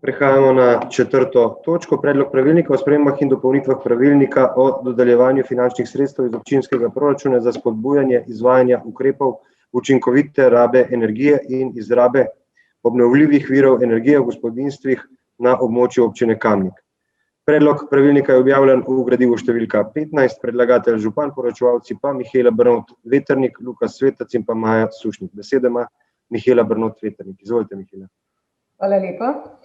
Prehajamo na 4. točko, predlog pravilnika o spremembah in dopolnitvah pravilnika o dodeljevanju finančnih sredstev iz občinskega proračuna za spodbujanje izvajanja ukrepov učinkovite rabe energije in izrabe obnovljivih virov energije v gospodinjstvih na območju občine Kamnik. Predlog pravilnika je objavljen v gradivu številka 15, predlagatelj župan, poročevalci pa Mihaela Brnot-Vetrnik, Luka Svetec in pa Maja Sušnik. Besedo ima Mihaela Brnot-Vetrnik. Izvolite, Mihaela. Hvala lepa.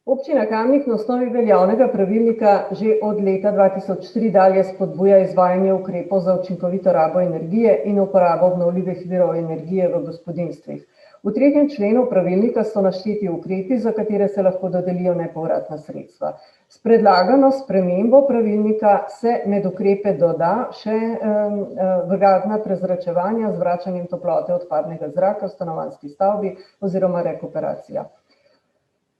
Občina Kamnik na osnovi veljavnega pravilnika že od leta 2003 dalje spodbuja izvajanje ukrepov za učinkovito rabo energije in uporabo obnovljivih virov energije v gospodinjstvih. V 3. členu pravilnika so našteti ukrepi, za katere se lahko dodelijo nepovratna sredstva. S predlagano spremembo pravilnika se med ukrepe doda še vgradna prezračevanja z vračanjem toplote odpadnega zraka v stanovanjski stavbi oziroma rekuperacija.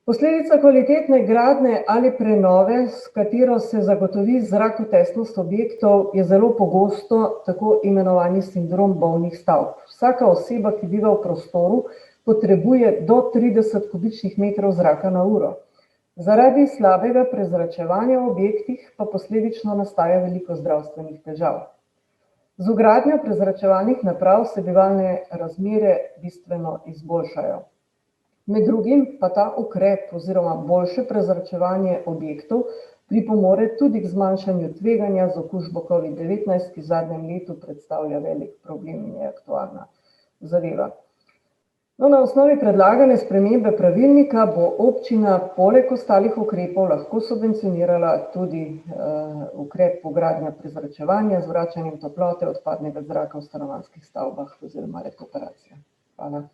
Posledica kvalitetne gradnje ali prenove, s katero se zagotovi zrakotesnost objektov, je zelo pogosto tako imenovani sindrom bolnih stavb. Vsaka oseba, ki biva v prostoru, potrebuje do 30 kubičnih metrov zraka na uro. Zaradi slabega prezračevanja v objektih pa posledično nastaja veliko zdravstvenih težav. Z vgradnjo prezračevalnih naprav se bivalne razmere bistveno izboljšajo. Med drugim pa ta ukrep oziroma boljše prezračevanje objektov pripomore tudi k zmanjšanju tveganja z okužbo COVID-19, ki v zadnjem letu predstavlja velik problem in je aktualna zadeva. Na osnovi predlagane spremembe pravilnika bo občina poleg ostalih ukrepov lahko subvencionirala tudi ukrep vgradnja prezračevanja z vračanjem toplote odpadnega zraka v stanovanjskih stavbah oziroma rekuperacija. Hvala.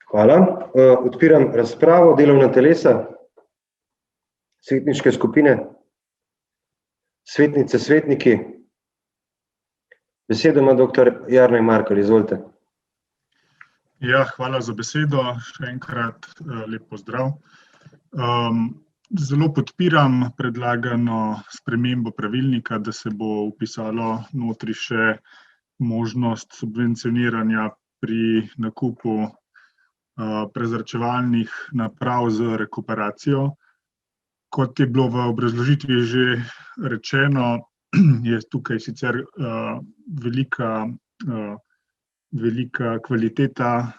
Hvala. Odpiram razpravo, delovna telesa, svetniške skupine, svetnice, svetniki. Besedo ima dr. Jernej Markelj, izvolite. Ja, hvala za besedo. Še enkrat lep pozdrav. Zelo podpiram predlagano spremembo pravilnika, da se bo vpisalo notri še možnost subvencioniranja pri nakupu prezračevalnih naprav z rekuperacijo. Kot je bilo v obrazložitvi že rečeno, je tukaj sicer velika kvaliteta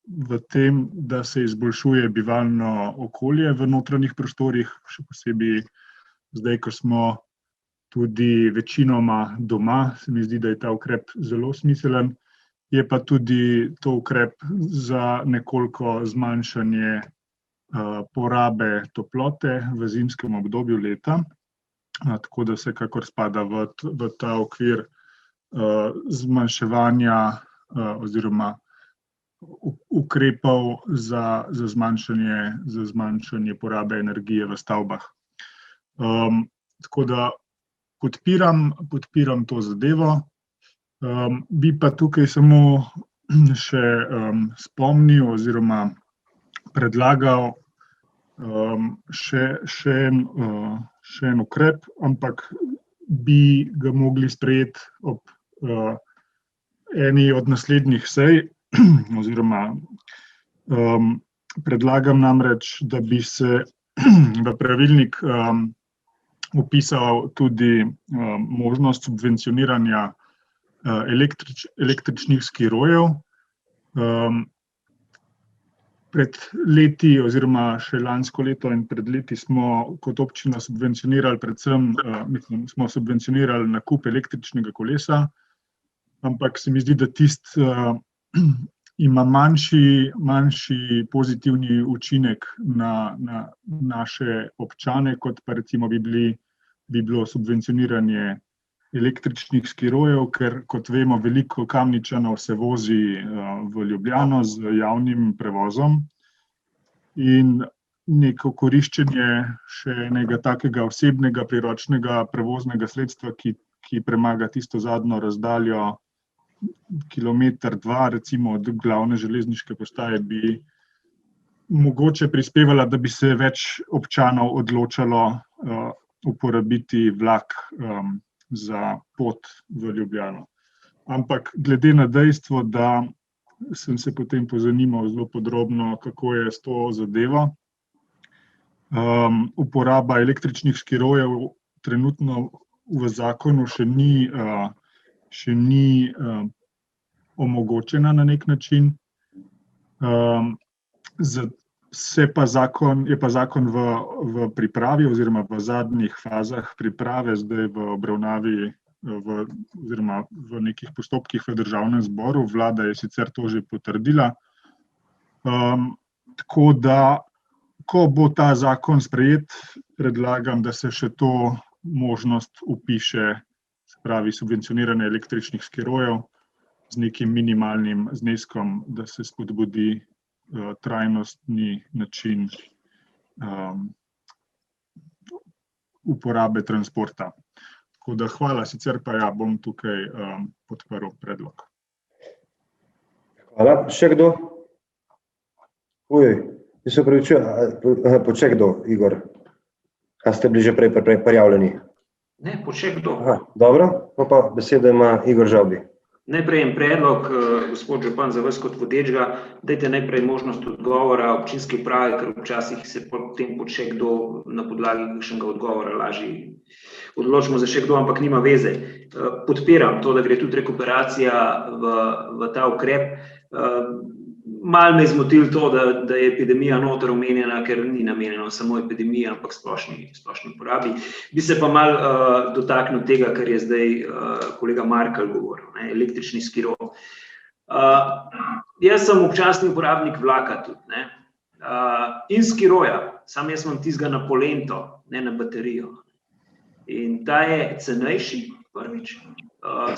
v tem, da se izboljšuje bivalno okolje v notranjih prostorih, še posebej zdaj, ko smo tudi večinoma doma, se mi zdi, da je ta ukrep zelo smiselen. Je pa tudi to ukrep za nekoliko zmanjšanje porabe toplote v zimskem obdobju leta, tako da vsekakor spada v ta okvir zmanjševanja oziroma ukrepov za zmanjšanje porabe energije v stavbah. Tako da podpiram to zadevo. Bi pa tukaj samo še spomnil oziroma predlagal še en ukrep, ampak bi ga mogli sprejeti ob eni od naslednjih sej, oziroma predlagam namreč, da bi se v pravilnik vpisal tudi možnost subvencioniranja električnih skirojev. Pred leti oziroma še lansko leto in pred leti smo kot občina subvencionirali smo subvencionirali nakup električnega kolesa, ampak se mi zdi, da ima manjši pozitivni učinek na naše občane, kot pa recimo bi bilo subvencioniranje električnih skirojev, ker kot vemo, veliko Kamničanov se vozi v Ljubljano z javnim prevozom in neko koriščenje še enega takega osebnega priročnega prevoznega sredstva, ki premaga tisto zadnjo razdaljo kilometer, dva recimo od glavne železniške postaje, bi mogoče prispevala, da bi se več občanov odločalo uporabiti vlak za pot v Ljubljano. Ampak glede na dejstvo, da sem se potem pozanimal zelo podrobno, kako je s to zadevo. Uporaba električnih skirojev trenutno v zakonu še ni omogočena na nek način. Je pa zakon v pripravi oziroma v zadnjih fazah priprave, zdaj v obravnavi oziroma v nekih postopkih v Državnem zboru. Vlada je sicer to že potrdila. Tako da, ko bo ta zakon sprejet, predlagam, da se še to možnost vpiše, se pravi subvencioniranje električnih skirojev z nekim minimalnim zneskom, da se spodbudi trajnostni način uporabe transporta. Tako da hvala, sicer pa ja, bom tukaj podprl predlog. Hvala. Še kdo? Se opravičujem, poček kdo, Igor? A ste bili že prej prijavljeni? Ne, poček kdo. Dobro, pa besedo ima Igor Žavbi. Najprej en predlog, gospod župan, za vas kot vodečega, dajte najprej možnost odgovora občinski upravi, ker včasih se potem počne kdo na podlagi kakšnega odgovora lažje odločimo za še kdo, ampak nima veze. Podpiram to, da gre tudi rekuperacija v ta ukrep. Malo me je zmotilo to, da je epidemija noter omenjena, ker ni namenjena samo epidemija, ampak splošni uporabi. Bi se pa malo dotaknil tega, kar je zdaj kolega Markelj govoril, električni skiro. Jaz sem občasni uporabnik vlaka tudi, in skiroja, sam jaz imam tistega na polento, ne na baterijo. In ta je cenejši, prvič,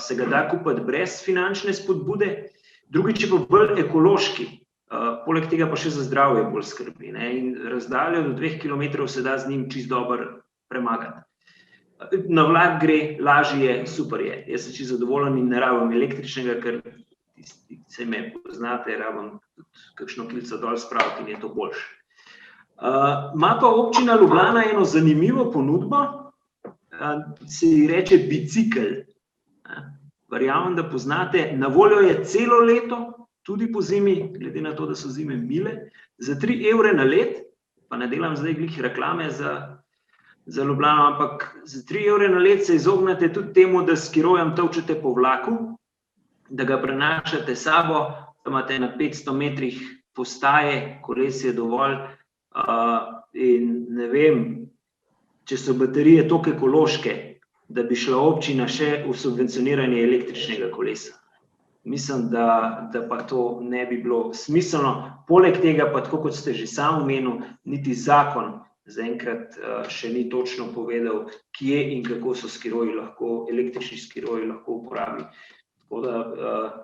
se ga da kupiti brez finančne spodbude, drugič je pa bolj ekološki, poleg tega pa še za zdravje bolj skrbi, in razdaljo do 2 kilometrov se da z njim čisto dobro premagati. Na vlak gre, lažje je, super je. Jaz sem čisto zadovoljen in ne rabim električnega, ker tisti, se me poznate, rabim tudi kakšno klico dol spraviti in je to boljše. Ima pa občina Ljubljana eno zanimivo ponudbo, se ji reče bicikel. Verjamem, da poznate, na voljo je celo leto, tudi po zimi, glede na to, da so zime mile, za 3 evre na let, pa ne delam zdaj glih reklame za Ljubljano, ampak za 3 evre na let se izognete tudi temu, da s skirojem tolčete po vlaku, da ga prenašate s sabo, da imate na 500 metrih postaje, koles je dovolj in ne vem, če so baterije toliko ekološke, da bi šla občina še v subvencioniranje električnega kolesa. Mislim, da pa to ne bi bilo smiselno. Poleg tega pa, tako kot ste že sam omenil, niti zakon zaenkrat še ni točno povedal, kje in kako so električni skiroji lahko uporabni. Tako da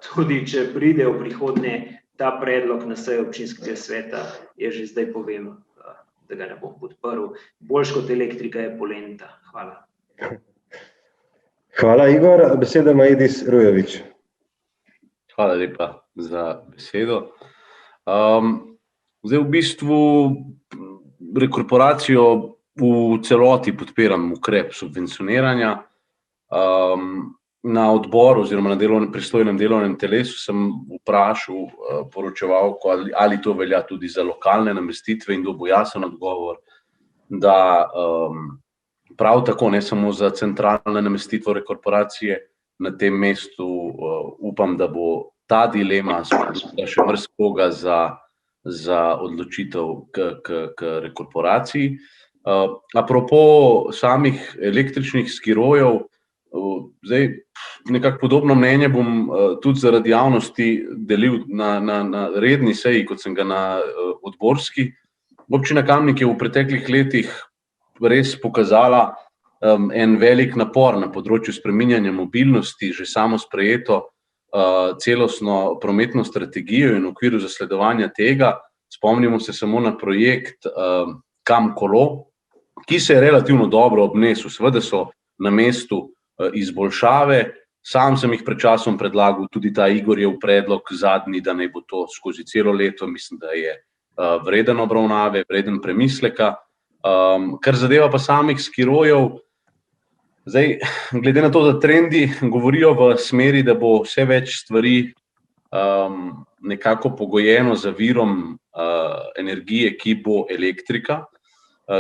tudi, če pride v prihodnje ta predlog na sejo občinskega sveta, jaz že zdaj povem, da ga ne bom podprl. Boljš kot elektrika je polenta. Hvala. Hvala, Igor. Besedo ima Edis Rujevič. Hvala lepa za besedo. Zdaj v bistvu rekorporacijo v celoti podpiram ukrep subvencioniranja. Na odboru oziroma na pristojnem delovnem telesu sem vprašal poročevalko, ali to velja tudi za lokalne namestitve in dobil jasen odgovor, da prav tako ne samo za centralne namestitve rekorporacije. Na tem mestu upam, da bo ta dilema spodbudila še marsikoga za odločitev k rekorporaciji. Apropo samih električnih skirojev, zdaj nekako podobno mnenje bom tudi zaradi javnosti delil na redni seji, kot sem ga na odborski. Občina Kamnik je v preteklih letih res pokazala en velik napor na področju spreminjanja mobilnosti, že samo sprejeto celostno prometno strategijo in v okviru zasledovanja tega. Spomnimo se samo na projekt Kam kolo, ki se je relativno dobro obnesel. Seveda so na mestu izboljšave. Sam sem jih pred časom predlagal, tudi ta Igorjev predlog zadnji, da naj bo to skozi celo leto. Mislim, da je vreden obravnave, vreden premisleka. Kar zadeva pa samih skirojev, zdaj, glede na to, da trendi govorijo v smeri, da bo vse več stvari nekako pogojeno z virom energije, ki bo elektrika,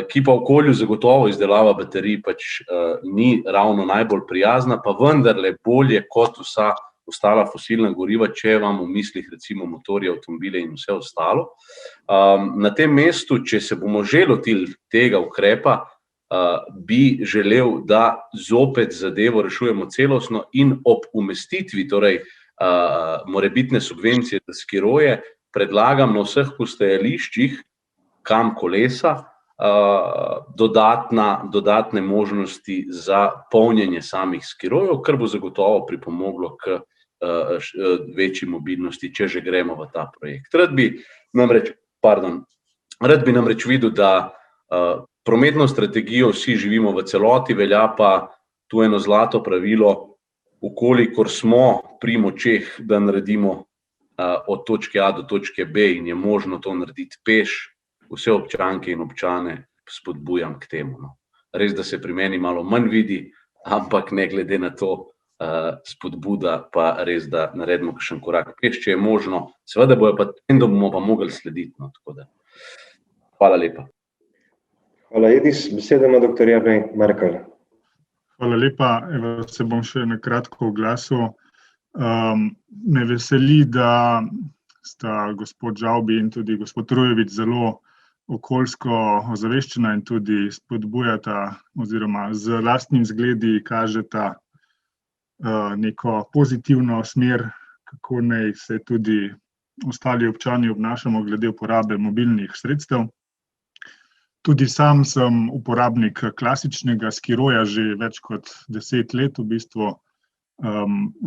ki pa okolju zagotovo izdelava baterij pač ni ravno najbolj prijazna, pa vendarle bolje kot vsa ostala fosilna goriva, če vam v mislih recimo motorje, avtomobile in vse ostalo. Na tem mestu, če se bomo že lotili tega ukrepa, bi želel, da zopet zadevo rešujemo celostno in ob umestitvi, torej morebitne subvencije za skiroje, predlagam na vseh postajališčih, kam kolesa, dodatne možnosti za polnjenje samih skirojev, kar bo zagotovo pripomoglo k večji mobilnosti, če že gremo v ta projekt. Rad bi namreč videl, da prometno strategijo vsi živimo v celoti, velja pa tu eno zlato pravilo, ukolikor smo pri močeh, da naredimo od točke A do točke B in je možno to narediti peš, vse občanke in občane spodbujam k temu. No. Res, da se pri meni malo manj vidi, ampak ne glede na to spodbuda, pa res, da naredimo kakšen korak peš, če je možno. Seveda bomo pa mogli slediti. No, tako da. Hvala lepa. Hvala, Edis. Besedo ima dr. Jernej Merkel. Hvala lepa. Evo, se bom še na kratko oglasil. Me veseli, da sta gospod Žavbi in tudi gospod Rujevič zelo okoljsko ozaveščena in tudi spodbujata oziroma z lastnim zgledi kažeta neko pozitivno smer, kako naj se tudi ostali občani obnašamo glede uporabe mobilnih sredstev. Tudi sam sem uporabnik klasičnega skiroja že več kot 10 let, v bistvu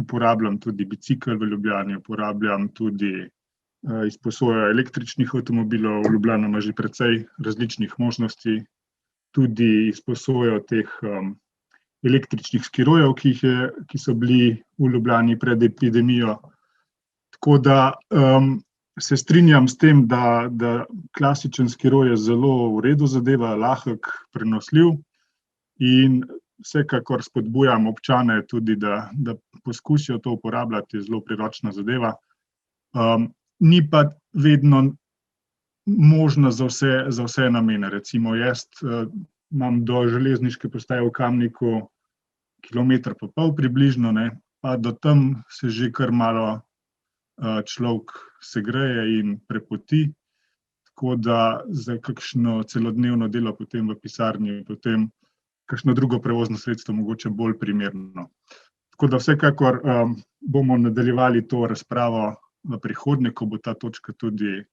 uporabljam tudi bicikel v Ljubljani, uporabljam tudi izposojo električnih avtomobilov. Ljubljana ima že precej različnih možnosti, tudi izposojo teh električnih skirojev, ki so bili v Ljubljani pred epidemijo. Tako da se strinjam s tem, da klasičen skiroj je zelo v redu zadeva, lahek, prenosljiv in vsekakor spodbujam občane tudi, da poskusijo to uporabljati, je zelo priročna zadeva. Ni pa vedno možno za vse namene. Recimo jaz imam do železniške postaje v Kamniku 1,5 kilometra približno, ne, pa do tam se že kar malo človek segreje in prepoti, tako da za kakšno celodnevno delo potem v pisarni, potem kakšno drugo prevozno sredstvo mogoče bolj primerno. Tako da vsekakor bomo nadaljevali to razpravo v prihodnje, ko bo ta točka tudi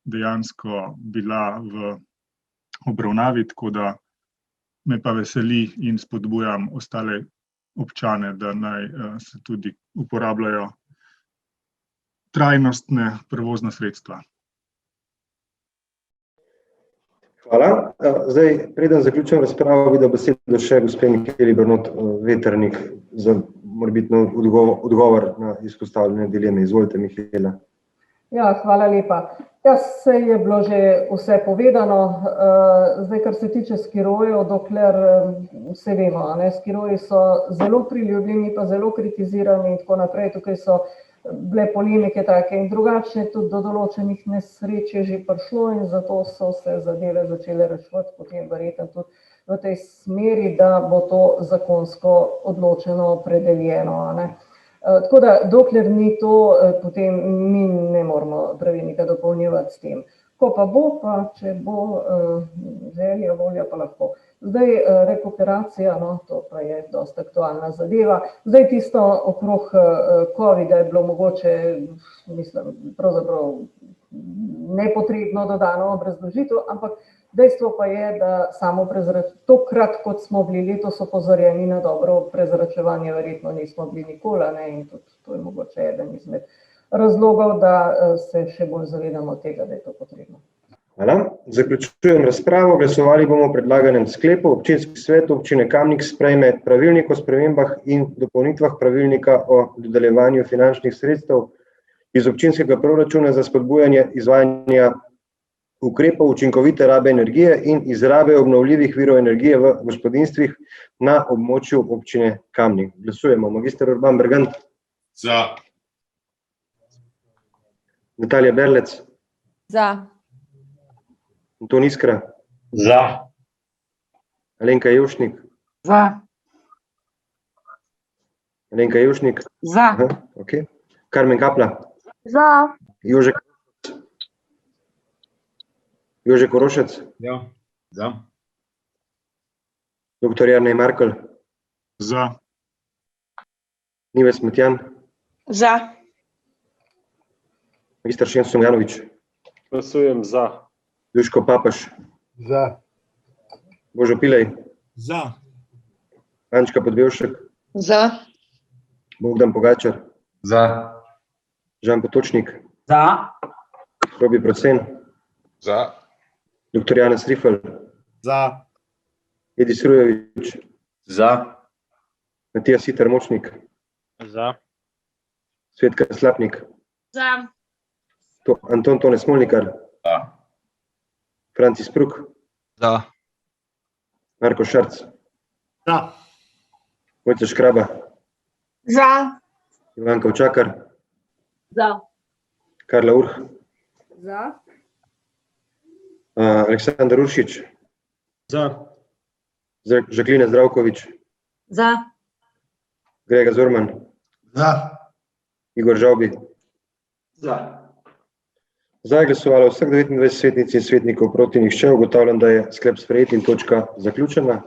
dejansko bila v obravnavi, tako da me pa veseli in spodbujam ostale občane, da naj se tudi uporabljajo trajnostne prevozna sredstva. Hvala. Zdaj, preden zaključujem razpravo, bi dal besedo še gospe Mikeli Bernot Veternik za morebitno odgovor na izpostavljene dileme. Izvolite, Mikela. Ja, hvala lepa. Ja, saj je bilo že vse povedano. Zdaj, kar se tiče skirojev, dokler se vemo, skiroji so zelo priljubljeni, pa zelo kritizirani in tako naprej. Tukaj so bile polemike take in drugačne, tudi do določenih nesreč je že prišlo in zato so se zadeve začele reševati, potem verjetno tudi v tej smeri, da bo to zakonsko odločeno, opredeljeno. Tako da, dokler ni to, potem mi ne moramo pravilnika dopolnjevati s tem. Ko pa bo, pa če bo želja, volja, pa lahko. Zdaj, rekuperacija, to pa je dosti aktualna zadeva. Zdaj tisto okrog COVID-a je bilo mogoče, mislim, pravzaprav nepotrebno dodano obrazložitev, ampak dejstvo pa je, da samo tokrat, kot smo bili letos opozorjeni na dobro prezračevanje, verjetno nismo bili nikoli, in tudi to je mogoče eden izmed razlogov, da se še bolj zavedamo tega, da je to potrebno. Hvala. Zaključujem razpravo. Glasovali bomo o predlaganem sklepu. Občinski svet občine Kamnik sprejme pravilnik o spremembah in dopolnitvah pravilnika o dodeljevanju finančnih sredstev iz občinskega proračuna za spodbujanje izvajanja ukrepov učinkovite rabe energije in izrabe obnovljivih virov energije v gospodinjstvih na območju občine Kamnik. Glasujemo. Magister Urban Bergant. Za. Natalija Berlec, Za. Anton Iskra, Za. Alenka Jevšnik, Za. Alenka Jevšnik, Za. aha, okay. Karmen Kapla, Za. Jože Korošec, Ja. Za. dr. Jernej Markelj, Za. Nives Matjan, Za. mag. Šen Stomjanović, Glasujem za. Duško Papaš, Za. Božo Pilej, Za. Ančka Podbevšek, Za. Bogdan Pogačar, Za. Žan Potočnik, Za. Robi Procen, Za. dr. Janez Rifel, Za. Edi Srujević, Za. Matija Siter Močnik, Za. Svetka Slapnik, Za. Anton Tone Smolnikar, Za. Francis Pruk, Za. Marko Šarc, Za. Mojca Škraba, Za. Ivanka Učakar, Za. Karla Urh, Za. Aleksandar Uršič, Za. Žaklina Zdravković, Za. Grega Zorman, Za. Igor Žavbi. Za. Za je glasovalo vseh 29 svetnic in svetnikov, proti nihče. Ugotavljam, da je sklep sprejet in točka zaključena.